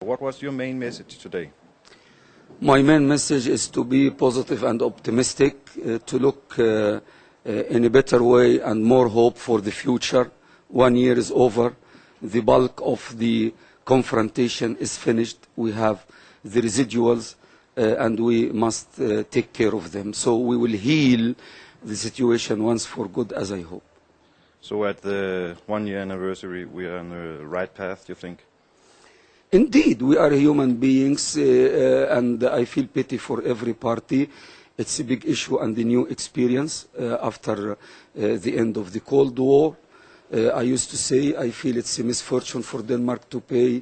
What was your main message today? My main message is to be positive and optimistic, to look in a better way and more hope for the future. 1 year is over. The bulk of the confrontation is finished. We have the residuals and we must take care of them. So we will heal the situation once for good, as I hope. So at the 1 year anniversary, we are on the right path, do you think? Indeed, we are human beings, and I feel pity for every party. It's a big issue and a new experience after the end of the Cold War. I used to say I feel it's a misfortune for Denmark to pay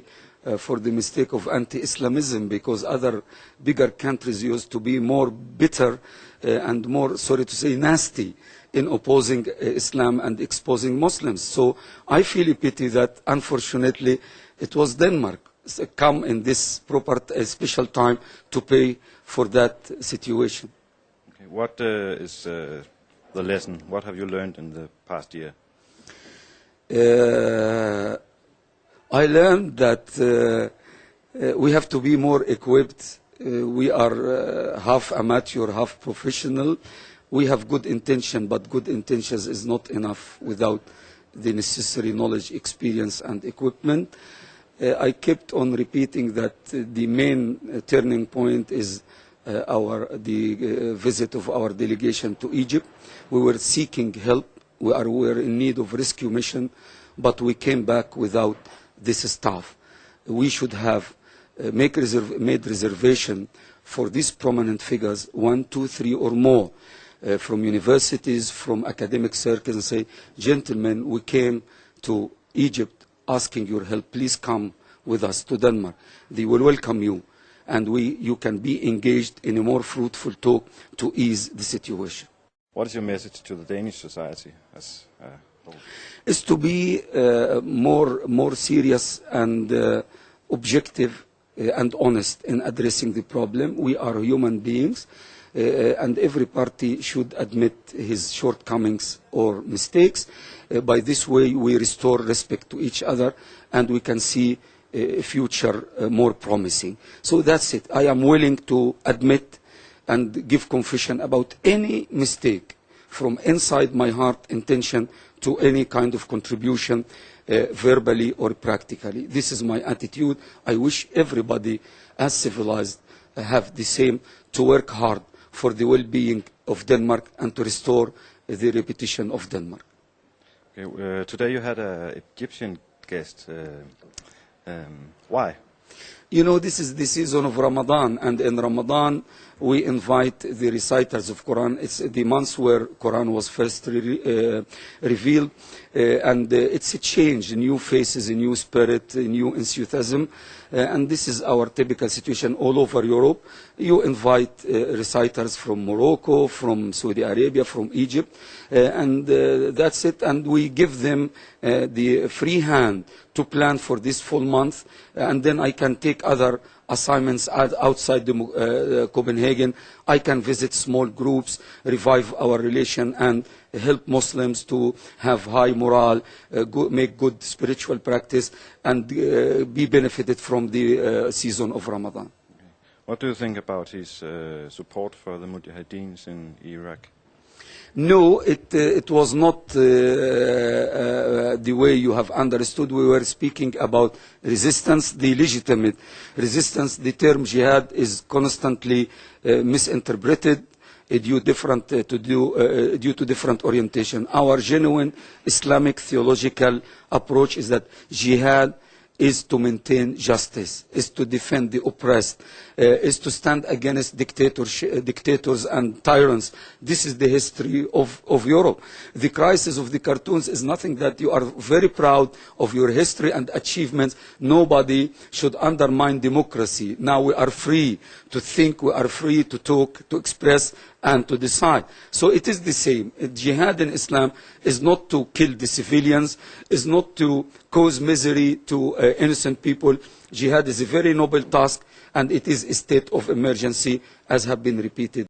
for the mistake of anti-Islamism, because other bigger countries used to be more bitter and more, sorry to say, nasty in opposing Islam and exposing Muslims. So I feel a pity that, unfortunately, it was Denmark come in this proper special time to pay for that situation. Okay. What is the lesson? What have you learned in the past year? I learned that we have to be more equipped. We are half amateur, half professional. We have good intention, but good intentions is not enough without the necessary knowledge, experience, and equipment. I kept on repeating that the main turning point is the visit of our delegation to Egypt. We were seeking help. We were in need of rescue mission, but we came back without this staff. We should have made reservation for these prominent figures, 1, 2, 3 or more, from universities, from academic circles, and say, gentlemen, we came to Egypt asking your help, please come with us to Denmark. They will welcome you, and you can be engaged in a more fruitful talk to ease the situation. What is your message to the Danish society as a whole? Is to be more serious and objective and honest in addressing the problem. We are human beings, and every party should admit his shortcomings or mistakes. By this way, we restore respect to each other, and we can see a future more promising. So that's it. I am willing to admit and give confession about any mistake from inside my heart, intention to any kind of contribution, verbally or practically. This is my attitude. I wish everybody, as civilized, have the same, to work hard for the well-being of Denmark and to restore the reputation of Denmark. Okay, today you had an Egyptian guest. Why? You know, this is the season of Ramadan, and in Ramadan we invite the reciters of Quran. It's the month where Quran was first revealed, and it's a change, new faces, a new spirit, a new enthusiasm, and this is our typical situation all over Europe. You invite reciters from Morocco, from Saudi Arabia, from Egypt, and that's it, and we give them the free hand to plan for this full month, and then I can take other assignments outside Copenhagen. I can visit small groups, revive our relation, and help Muslims to have high morale, make good spiritual practice, and be benefited from the season of Ramadan. Okay. What do you think about his support for the Mujahideens in Iraq? No, it was not the way you have understood. We were speaking about resistance, the legitimate resistance. The term jihad is constantly misinterpreted due to different orientation. Our genuine Islamic theological approach is that jihad is to maintain justice, is to defend the oppressed, is to stand against dictators and tyrants. This is the history of Europe. The crisis of the cartoons is nothing that you are very proud of your history and achievements. Nobody should undermine democracy. Now we are free to think, we are free to talk, to express, and to decide. So it is the same. Jihad in Islam is not to kill the civilians, is not to cause misery to innocent people. Jihad is a very noble task, and it is a state of emergency, as have been repeated.